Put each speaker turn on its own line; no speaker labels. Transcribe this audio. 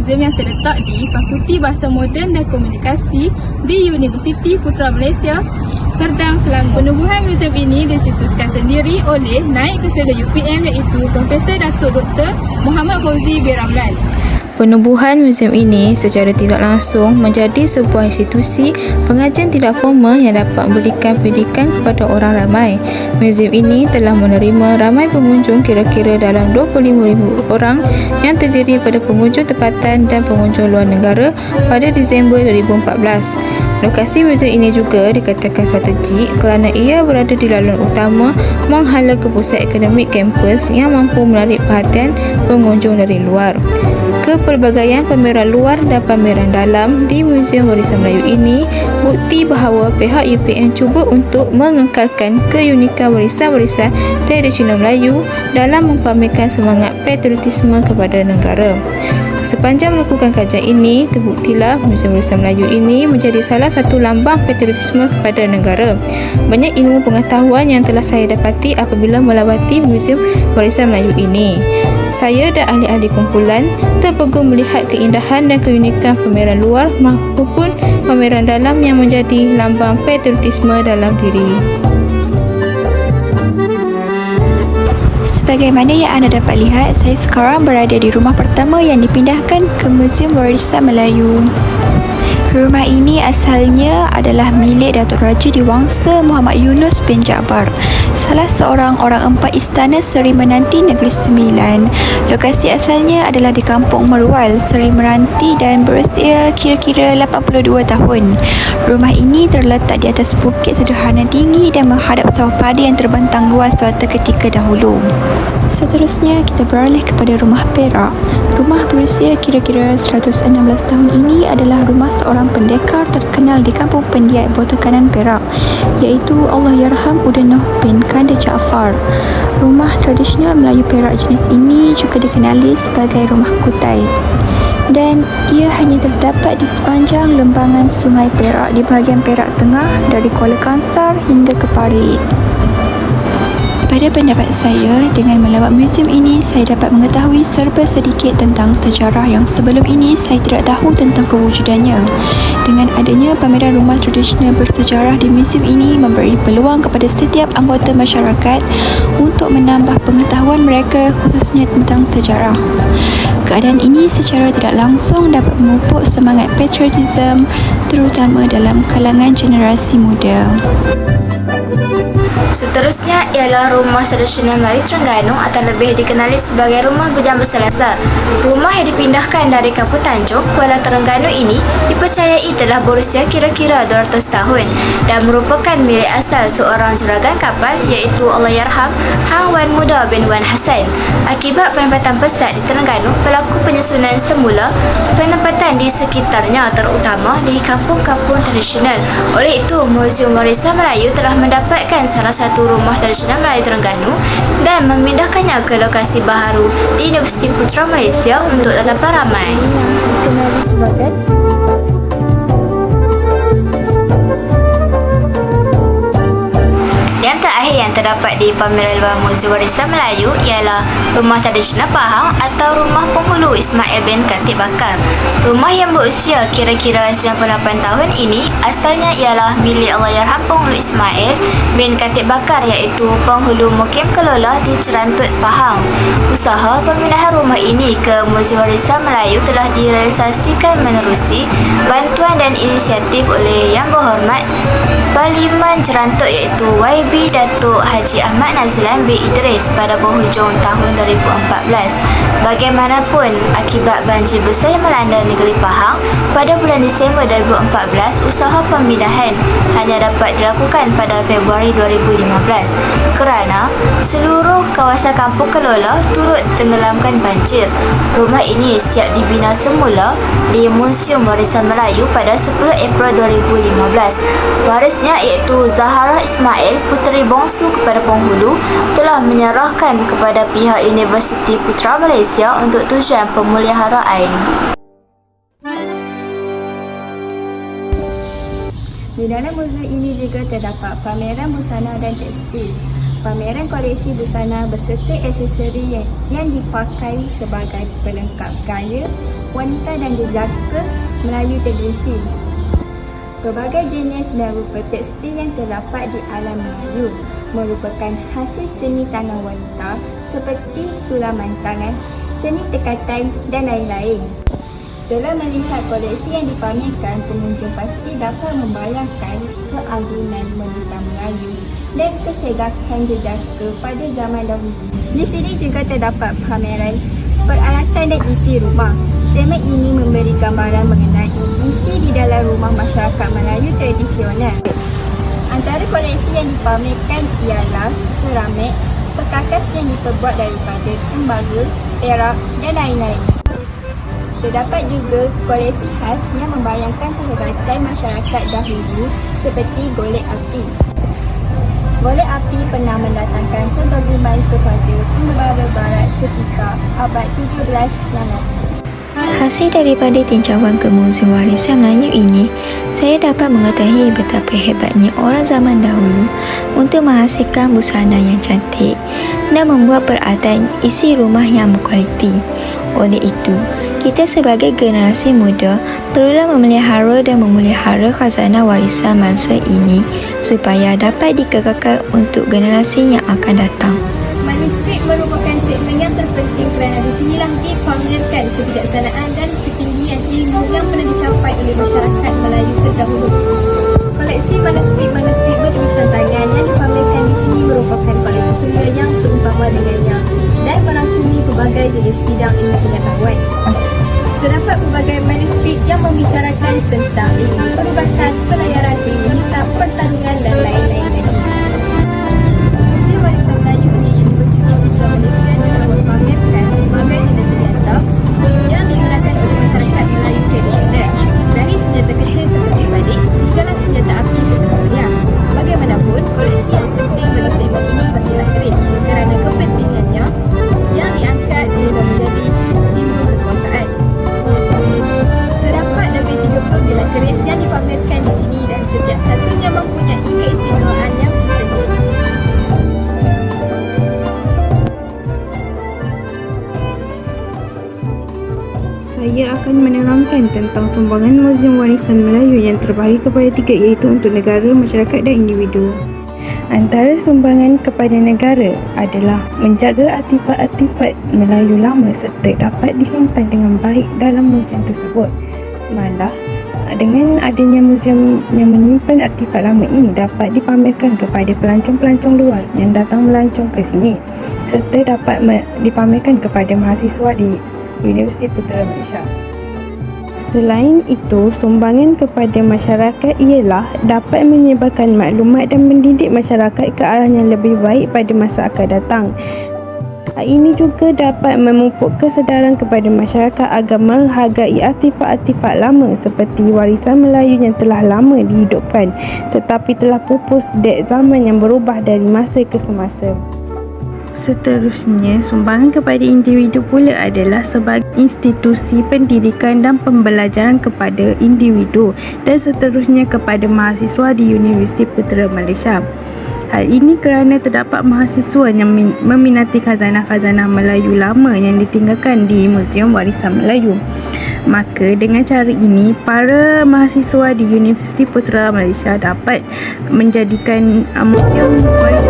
muzium yang terletak di Fakulti Bahasa Moden dan Komunikasi di Universiti Putra Malaysia, Serdang, Selangor. Penubuhan muzium ini dicetuskan sendiri oleh Naib Ketua UPM iaitu Profesor Datuk Dr. Muhammad Fauzi bin Ramlan.
Penubuhan muzium ini secara tidak langsung menjadi sebuah institusi pengajian tidak formal yang dapat memberikan pendidikan kepada orang ramai. Muzium ini telah menerima ramai pengunjung kira-kira dalam 25,000 orang yang terdiri pada pengunjung tempatan dan pengunjung luar negara pada Disember 2014. Lokasi muzium ini juga dikatakan strategik kerana ia berada di laluan utama menghala ke pusat akademik kampus yang mampu menarik perhatian pengunjung dari luar. Kepelbagaian pameran luar dan pameran dalam di Muzium Warisan Melayu ini bukti bahawa pihak UPM cuba untuk mengekalkan keunikan warisan-warisan tradisional Melayu dalam mempamerkan semangat patriotisme kepada negara. Sepanjang melakukan kajian ini, terbuktilah Muzium Warisan Melayu ini menjadi salah satu lambang patriotisme kepada negara. Banyak ilmu pengetahuan yang telah saya dapati apabila melawati Muzium Warisan Melayu ini. Saya dan ahli-ahli kumpulan terpegum melihat keindahan dan keunikan pameran luar maupun pameran dalam yang menjadi lambang patriotisme dalam diri.
Sebagaimana yang anda dapat lihat, saya sekarang berada di rumah pertama yang dipindahkan ke Muzium Warisan Melayu. Rumah ini asalnya adalah milik Datuk Raja Diwangsa Muhammad Yunus bin Jaafar, salah seorang orang empat Istana Seri Menanti Negeri Sembilan. Lokasi asalnya adalah di Kampung Merual, Seri Meranti dan berusia kira-kira 82 tahun. Rumah ini terletak di atas bukit sederhana tinggi dan menghadap sawah padi yang terbentang luas suatu ketika dahulu. Seterusnya, kita beralih kepada rumah perak. Rumah berusia kira-kira 116 tahun ini adalah rumah seorang pendekar terkenal di kampung Pendiat Botol Kanan Perak, iaitu Allahyarham Udanuh bin Kanda Jaafar. Rumah tradisional Melayu Perak jenis ini juga dikenali sebagai rumah kutai, dan ia hanya terdapat di sepanjang lembangan Sungai Perak di bahagian Perak Tengah dari Kuala Kangsar hingga ke Parit. Pada pendapat saya, dengan melawat muzium ini, saya dapat mengetahui serba sedikit tentang sejarah yang sebelum ini saya tidak tahu tentang kewujudannya. Dengan adanya pameran rumah tradisional bersejarah di muzium ini memberi peluang kepada setiap anggota masyarakat untuk menambah pengetahuan mereka khususnya tentang sejarah. Keadaan ini secara tidak langsung dapat memupuk semangat patriotisme terutama dalam kalangan generasi muda.
Seterusnya ialah Rumah Tradisional Melayu Terengganu atau lebih dikenali sebagai Rumah Bujang Berselasa. Rumah yang dipindahkan dari Kampung Tanjung, Kuala Terengganu ini dipercayai telah berusia kira-kira 200 tahun dan merupakan milik asal seorang juragan kapal iaitu Allahyarham Hang Wan Muda bin Wan Hassan. Akibat penempatan pesat di Terengganu, pelaku penyusunan semula penempatan di sekitarnya terutama di kampung-kampung tradisional. Oleh itu, Muzium Warisan Melayu telah mendapatkan salah satu rumah tradisional Melayu Terengganu dan memindahkannya ke lokasi baharu di Universiti Putra Malaysia untuk tetapan ramai.
Dikenali sebagai
Yang terakhir yang terdapat di pameran luar Muzium Warisan Melayu ialah Rumah Tradisional Pahang atau Rumah Penghulu Ismail bin Khatib Bakar. Rumah yang berusia kira-kira 98 tahun ini asalnya ialah milik Allahyarham Penghulu Ismail bin Khatib Bakar iaitu penghulu mukim kelola di Cerantut, Pahang. Usaha pemindahan rumah ini ke Muzium Warisan Melayu telah direalisasikan menerusi bantuan dan inisiatif oleh Yang Berhormat Parlimen Cerantut iaitu YB Datuk Haji Ahmad Nazlan bin Idris pada penghujung tahun 2014. Bagaimanapun, akibat banjir besar yang melanda negeri Pahang pada bulan Disember 2014, usaha pemindahan hanya dapat dilakukan pada Februari 2015 kerana seluruh kawasan kampung kelola turut tenggelamkan banjir. Rumah ini siap dibina semula di Muzium Warisan Melayu pada 10 April 2015. Warisnya iaitu Zahara Ismail, puteri bongsu kepada penghulu, telah menyerahkan kepada pihak Universiti Putra Malaysia untuk tujuan pemeliharaan.
Di dalam muzium ini juga terdapat pameran busana dan tekstil, pameran koleksi busana beserta aksesori yang dipakai sebagai pelengkap gaya,
wanita dan jejaka Melayu tradisi. Berbagai jenis dan rupa tekstil yang terdapat di alam Melayu merupakan hasil seni tangan wanita seperti sulaman tangan, seni tekatan dan lain-lain. Setelah melihat koleksi yang dipamerkan, pengunjung pasti dapat membayangkan keagungan wanita Melayu dan kesegakan jejaka pada zaman dahulu. Di sini juga terdapat pameran peralatan dan isi rumah. Segmen ini memberi gambaran mengenai isi di dalam rumah masyarakat Melayu tradisional. Antara koleksi yang dipamerkan ialah seramik, perkakas yang diperbuat daripada tembaga, perak dan lain-lain. Terdapat juga koleksi khas yang membayangkan kehebatan masyarakat dahulu seperti golek api. Golek api pernah mendatangkan kekaguman kepada pengembara barat sekitar abad 17 yang lalu.
Hasil daripada tinjauan ke Muzium Warisan Melayu ini, saya dapat mengetahui betapa hebatnya orang zaman dahulu untuk menghasilkan busana yang cantik dan membuat peralatan isi rumah yang berkualiti. Oleh itu, kita sebagai generasi muda perlulah memelihara dan memelihara khazanah warisan bangsa ini supaya dapat dikekalkan untuk generasi yang akan datang.
Manuskrip merupakan segmen yang terpenting kerana di sinilah dipamerkan kebijaksanaan dan ketinggian ilmu yang pernah dicapai oleh masyarakat Melayu terdahulu. Koleksi manuskrip bertulisan tangan yang dipamerkan di sini merupakan koleksi kuliah yang seumpama dengannya dan merangkumi pelbagai jenis bidang ilmu pengetahuan. Terdapat pelbagai manuskrip yang membicarakan tentang ilmu perubatan, pelayaran, ilmu hisab, pertarungan dan lain-lain lagi. Muzium Warisan Melayu di Universiti Putra Malaysia telah memamerkan pelbagai jenis senjata yang digunakan oleh masyarakat Melayu tradisional, dari senjata kecil seperti badik sehinggalah senjata api seperti pedang. Bagaimanapun, koleksi yang penting bagi segmen ini pastilah keris kerana kepentingannya yang diangkat sehingga menjadi simbol kekuasaan. Terdapat lebih 30 bilah keris yang dipamerkan di sini dan setiap satunya mempunyai keistimewaan yang tersendiri.
Saya akan menerangkan tentang sumbangan Muzium Warisan Melayu yang terbahagi kepada tiga, iaitu untuk negara, masyarakat dan individu. Antara sumbangan kepada negara adalah menjaga artifak-artifak Melayu lama serta dapat disimpan dengan baik dalam muzium tersebut. Malah, dengan adanya muzium yang menyimpan artifak lama ini dapat dipamerkan kepada pelancong-pelancong luar yang datang melancong ke sini serta dapat dipamerkan kepada mahasiswa di Universiti Putra Malaysia. Selain itu, sumbangan kepada masyarakat ialah dapat menyebarkan maklumat dan mendidik masyarakat ke arah yang lebih baik pada masa akan datang. Hal ini juga dapat memupuk kesedaran kepada masyarakat agar menghargai artifak-artifak lama seperti warisan Melayu yang telah lama dihidupkan tetapi telah pupus dek zaman yang berubah dari masa ke semasa. Seterusnya, sumbangan kepada individu pula adalah sebagai institusi pendidikan dan pembelajaran kepada individu dan seterusnya kepada mahasiswa di Universiti Putra Malaysia. Hal ini kerana terdapat mahasiswa yang meminati khazanah-khazanah Melayu lama yang ditinggalkan di Muzium Warisan Melayu. Maka dengan cara ini, para mahasiswa di Universiti Putra Malaysia dapat menjadikan Muzium Warisan